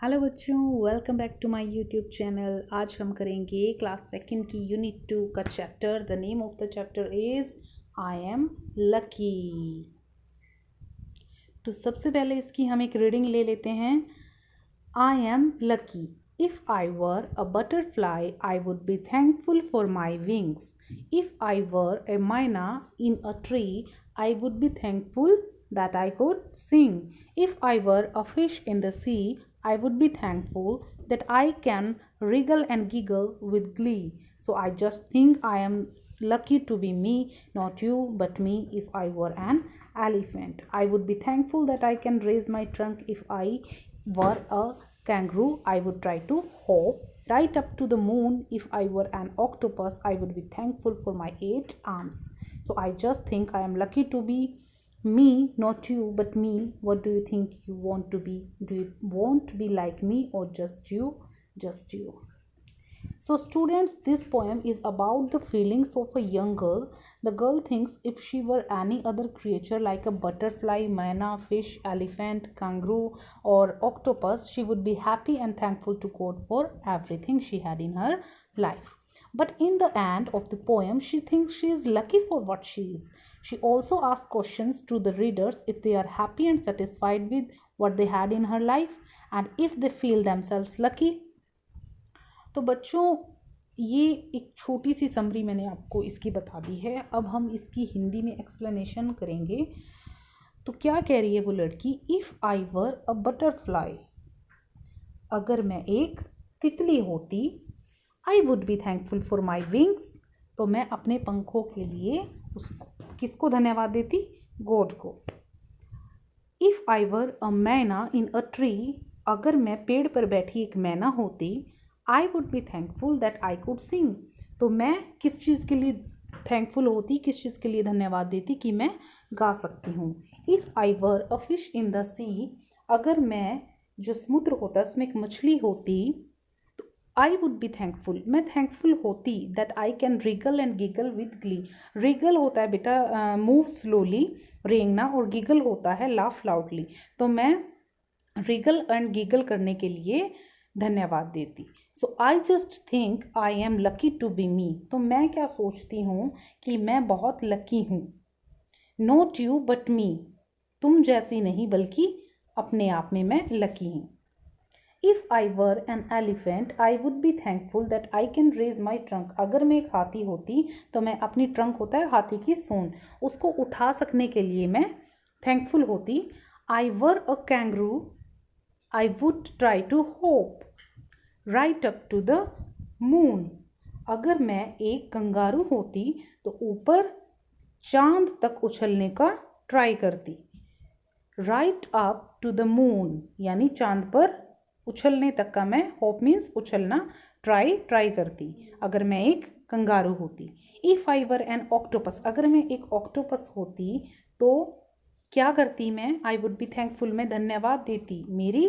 Hello बच्चों, welcome back to my YouTube channel. आज हम करेंगे क्लास सेकंड की यूनिट 2 का chapter. The name of the chapter is I am lucky. तो सबसे पहले इसकी हम एक रीडिंग ले लेते हैं। I am lucky. If I were a butterfly I would be thankful for my wings. If I were a myna in a tree I would be thankful that I could sing. If I were a fish in the sea, I would be thankful that I can wriggle and giggle with glee. So I just think I am lucky to be me, not you, but me. If I were an elephant, I would be thankful that I can raise my trunk. If I were a kangaroo, I would try to hop right up to the moon. If I were an octopus, I would be thankful for my 8 arms. So I just think I am lucky to be me, not you, but me. What do you think you want to be? Do you want to be like me or just you? Just you. So students, this poem is about the feelings of a young girl. The girl thinks if she were any other creature like a butterfly, manna, fish, elephant, kangaroo or octopus, she would be happy and thankful to God for everything she had in her life. But in the end of the poem, she thinks she is lucky for what she is. She also asks questions to the readers if they are happy and satisfied with what they had in her life and if they feel themselves lucky. तो बच्चों, ये एक छोटी सी summary मैंने आपको इसकी बता दी है। अब हम इसकी हिंदी में एक्सप्लेनेशन करेंगे। तो क्या कह रही है वो लड़की? If I were a butterfly, अगर मैं एक तितली होती, आई would be thankful for my wings, तो मैं अपने पंखों के लिए किसको धन्यवाद देती? गॉड को। इफ़ आई वर अ मैना इन अ ट्री, अगर मैं पेड़ पर बैठी एक मैना होती, आई would be thankful that I could sing, तो मैं किस चीज़ के लिए थैंकफुल होती, किस चीज़ के लिए धन्यवाद देती? कि मैं गा सकती हूँ। If I were a fish in the sea, अगर मैं जो समुद्र होता है उसमें एक मछली होती, आई वुड बी थैंकफुल, मैं थैंकफुल होती that I can Regal and giggle with Glee. Regal होता है बेटा मूव स्लोली, रेंगना, और गिगल होता है लाफ लाउडली। तो मैं रिगल एंड गिगल करने के लिए धन्यवाद देती। So I just think I am lucky to be me, तो मैं क्या सोचती हूँ कि मैं बहुत लकी हूँ। नॉट यू बट मी, तुम जैसी नहीं बल्कि अपने आप में मैं लकी हूँ। If I were an elephant, I would be thankful that I can raise my trunk. अगर मैं एक हाथी होती तो मैं अपनी ट्रंक होता है हाथी की सूंड, उसको उठा सकने के लिए मैं थैंकफुल होती। I were a kangaroo, I would try to hop right up to the moon. अगर मैं एक कंगारू होती तो ऊपर चांद तक उछलने का ट्राई करती। Right up to the moon यानी चांद पर उछलने तक का मैं, होप मीन्स उछलना, ट्राई करती अगर मैं एक कंगारू होती। If I were N octopus, अगर मैं एक ऑक्टोपस होती तो क्या करती मैं? आई वुड बी थैंकफुल, मैं धन्यवाद देती मेरी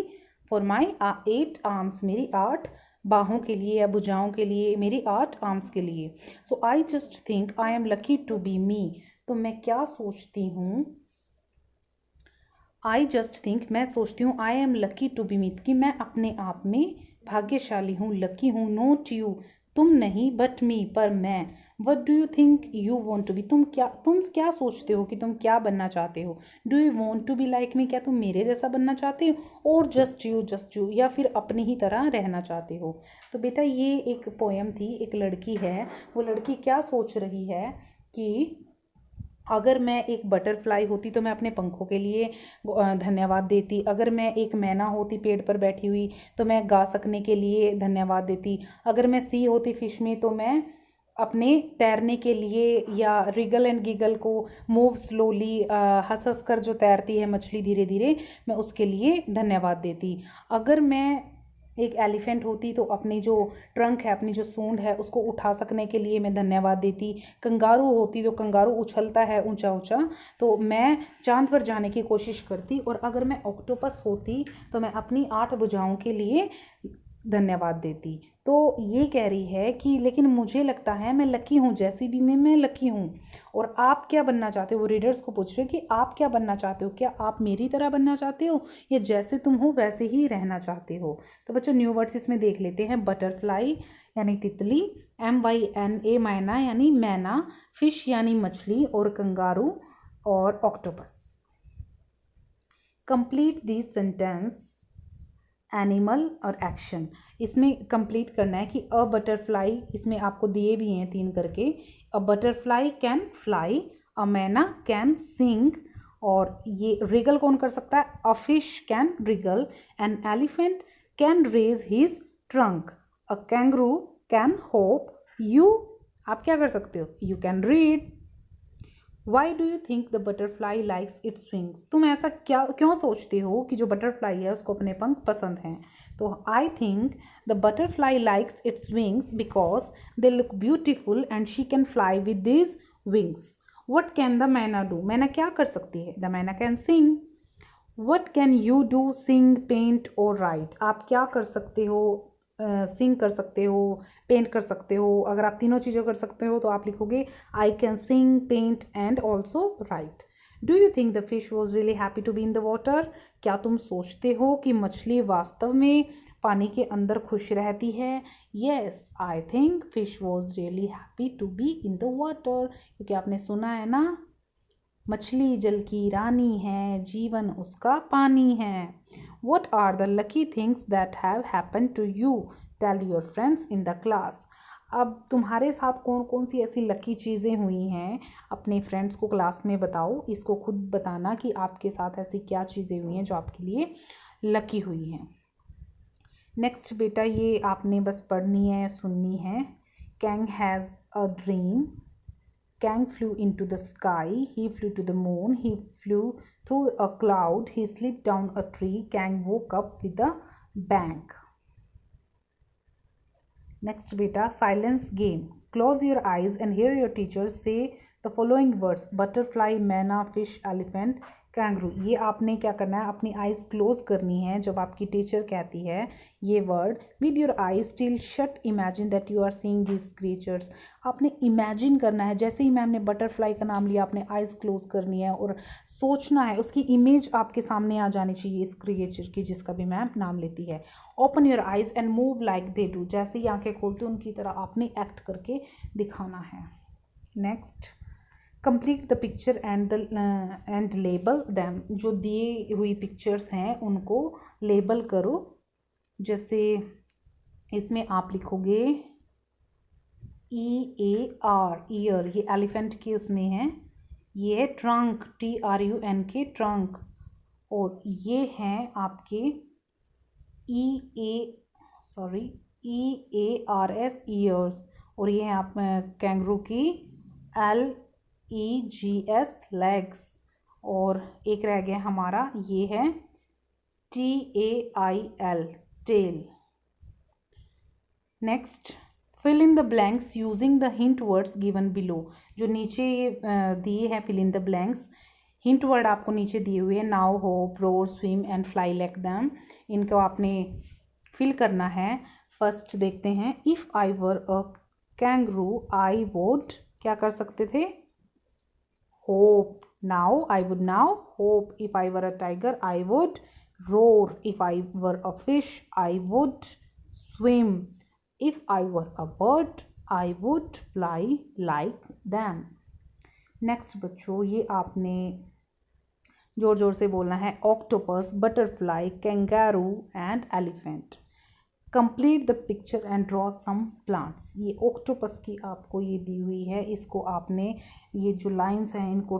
फॉर माई 8 आर्म्स, मेरी 8 बाहों के लिए या भुजाओं के लिए, मेरी 8 आर्म्स के लिए। So I just think I am lucky to be me, तो मैं क्या सोचती हूँ? आई जस्ट थिंक, मैं सोचती हूँ, I am lucky to be me, कि मैं अपने आप में भाग्यशाली हूँ, लकी हूँ। नॉट यू, तुम नहीं, बट मी, पर मैं। What do you think you want to be, तुम क्या सोचते हो कि तुम क्या बनना चाहते हो? Do you want to be like me, क्या तुम मेरे जैसा बनना चाहते हो? और जस्ट यू, या फिर अपनी ही तरह रहना चाहते हो? तो बेटा ये एक पोएम थी, एक लड़की है, वो लड़की क्या सोच रही है कि अगर मैं एक बटरफ्लाई होती तो मैं अपने पंखों के लिए धन्यवाद देती। अगर मैं एक मैना होती पेड़ पर बैठी हुई तो मैं गा सकने के लिए धन्यवाद देती। अगर मैं सी होती फिश में तो मैं अपने तैरने के लिए, या रिगल एंड गिगल को मूव स्लोली, हंस हंस कर जो तैरती है मछली धीरे धीरे, मैं उसके लिए धन्यवाद देती। अगर मैं एक एलिफेंट होती तो अपनी जो ट्रंक है, अपनी जो सूंड है, उसको उठा सकने के लिए मैं धन्यवाद देती। कंगारू होती तो कंगारू उछलता है ऊंचा ऊंचा, तो मैं चांद पर जाने की कोशिश करती। और अगर मैं ऑक्टोपस होती तो मैं अपनी 8 भुजाओं के लिए धन्यवाद देती। तो ये कह रही है कि लेकिन मुझे लगता है मैं लकी हूँ, जैसी भी मैं लकी हूँ। और आप क्या बनना चाहते हो, वो रीडर्स को पूछ रहे कि आप क्या बनना चाहते हो, क्या आप मेरी तरह बनना चाहते हो या जैसे तुम हो वैसे ही रहना चाहते हो। तो बच्चों न्यू वर्ड्स इसमें देख लेते हैं। बटरफ्लाई यानी तितली, MYNA मैना यानी मैना, फिश यानी मछली, और कंगारू और octopus. Complete this sentence animal और एक्शन। इसमें कंप्लीट करना है कि अ बटरफ्लाई, इसमें आपको दिए भी हैं 3 करके। अ बटरफ्लाई कैन फ्लाई, अ मैना कैन सिंग, और ये रिगल कौन कर सकता है, a fish can wriggle, an elephant can raise his trunk, a kangaroo can hop, you आप क्या कर सकते हो, you can read. Why do you think the butterfly likes its wings. तुम ऐसा क्या क्यों सोचते हो कि जो बटरफ्लाई है उसको अपने पंख पसंद हैं। तो I think the butterfly likes its wings because they look beautiful and she can fly with this wings. What can the myna do, myna क्या कर सकती है, the myna can sing. What can you do, sing, paint और write. आप क्या कर सकते हो, सिंग कर सकते हो, पेंट कर सकते हो। अगर आप तीनों चीज़ें कर सकते हो तो आप लिखोगे I can sing, paint and also write. Do you think the fish was really happy to be in the water. क्या तुम सोचते हो कि मछली वास्तव में पानी के अंदर खुश रहती है। Yes I think fish was really happy to be in the water, क्योंकि आपने सुना है ना, मछली जल की रानी है, जीवन उसका पानी है। What are the lucky things that have happened to you? Tell your friends in the class. अब तुम्हारे साथ कौन कौन सी ऐसी लकी चीज़ें हुई हैं, अपने फ्रेंड्स को क्लास में बताओ। इसको खुद बताना कि आपके साथ ऐसी क्या चीज़ें हुई हैं जो आपके लिए लकी हुई हैं। नेक्स्ट बेटा ये आपने बस पढ़नी है, सुननी है। Kang has a dream. Kang flew into the sky. He flew to the moon. He flew through a cloud. He slipped down a tree. Kang woke up with a bang. Next beta, silence game. Close your eyes and hear your teacher say the following words: butterfly, manna, fish, elephant, kangaroo. ये आपने क्या करना है, अपनी eyes close करनी है जब आपकी टीचर कहती है ये word. With your eyes still shut imagine that you are seeing this creatures. आपने इमेजिन करना है, जैसे ही मैम ने बटरफ्लाई का नाम लिया आपने आइज़ क्लोज करनी है और सोचना है, उसकी इमेज आपके सामने आ जानी चाहिए इस क्रिएचर की जिसका भी मैम नाम लेती है। Open your eyes and move like they do. जैसे ही आंखें खोलते उनकी तरह आपने एक्ट करके दिखाना है। Next, complete the picture and label them. जो दिए हुई पिक्चर्स हैं उनको लेबल करो। जैसे इसमें आप लिखोगे EAR, ईयर, ये एलिफेंट के उसमें है। ये है ट्रंक, TRUNK, ट्रंक। और ये हैं आपके EARS, ईयर्स। और ये हैं आप कैंगरू की LEGS, लेग्स। और एक रह गया हमारा, ये है TAIL, tail. Next, fill in the blanks using the hint words given below. जो नीचे दिए हैं fill in the blanks, hint word आपको नीचे दिए हुए हैं, now, hop, roar, swim and fly like them. इनको आपने फिल करना है। फर्स्ट देखते हैं, if I were a kangaroo I would, क्या कर सकते थे, hope. Now I would now hope. If I were a tiger I would roar. If I were a fish I would swim. If I were a bird I would fly like them. Next बच्चों ये आपने जोर जोर से बोलना है। Octopus, butterfly, kangaroo and elephant. Complete the picture and draw some plants. ये octopus की आपको ये दी हुई है, इसको आपने ये जो लाइंस हैं इनको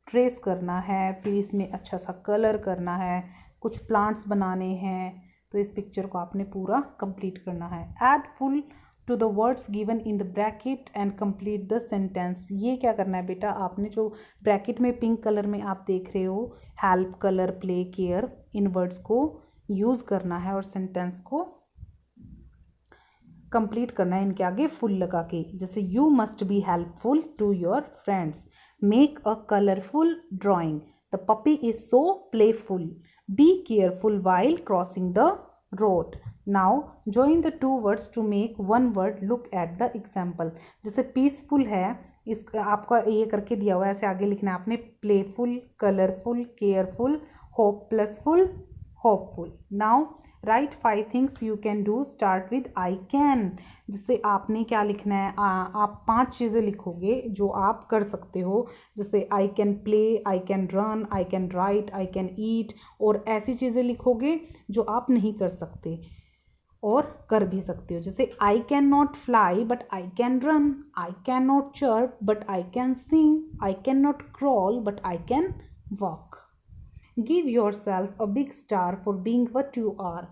ट्रेस करना है, फिर इसमें अच्छा सा कलर करना है, कुछ प्लांट्स बनाने हैं। तो इस पिक्चर को आपने पूरा कंप्लीट करना है। Add full to the words given in the bracket and complete the sentence. ये क्या करना है बेटा, आपने जो ब्रैकेट में पिंक कलर में आप देख रहे हो, हेल्प, कलर, प्ले, केयर, इन वर्ड्स को यूज़ करना है और सेंटेंस को कंप्लीट करना है इनके आगे फुल लगा के। जैसे you must be helpful to your friends, make a colourful drawing, the puppy is so playful, be careful while crossing the road, now join the two words to make one word. Look at the example. जैसे peaceful है, इस आपका ये करके दिया हुआ है, ऐसे आगे लिखना है आपने, playful, colourful, careful, hopelessful, hopeful. Now write 5 things you can do. Start with I can. जिससे आपने क्या लिखना है, आप 5 चीज़ें लिखोगे जो आप कर सकते हो. जैसे I can play, I can run, I can write, I can eat, और ऐसी चीज़ें लिखोगे जो आप नहीं कर सकते और कर भी सकते हो. जैसे I can not fly but I can run, I can not chirp but I can sing, I can not crawl but I can walk. Give your self a big star for being what you are.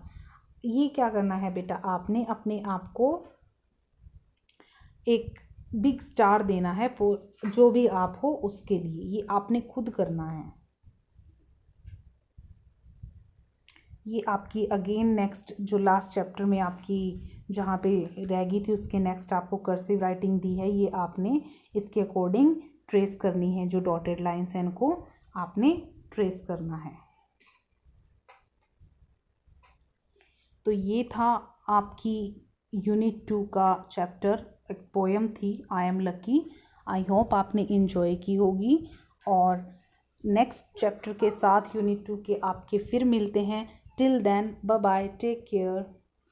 ये क्या करना है बेटा, आपने अपने आप को एक बिग स्टार देना है फॉर जो भी आप हो उसके लिए. ये आपने खुद करना है. ये आपकी अगेन नेक्स्ट जो लास्ट चैप्टर में आपकी जहाँ पे रह गई थी उसके नेक्स्ट आपको कर्सिव राइटिंग दी है. ये आपने इसके अकॉर्डिंग ट्रेस करनी है. जो डॉटेड लाइन्स हैं इनको आपने ट्रेस करना है. तो ये था आपकी यूनिट 2 का चैप्टर. एक पोएम थी आई एम लकी. आई होप आपने इन्जॉय की होगी. और नेक्स्ट चैप्टर के साथ यूनिट 2 के आपके फिर मिलते हैं. Till then bye bye, take care.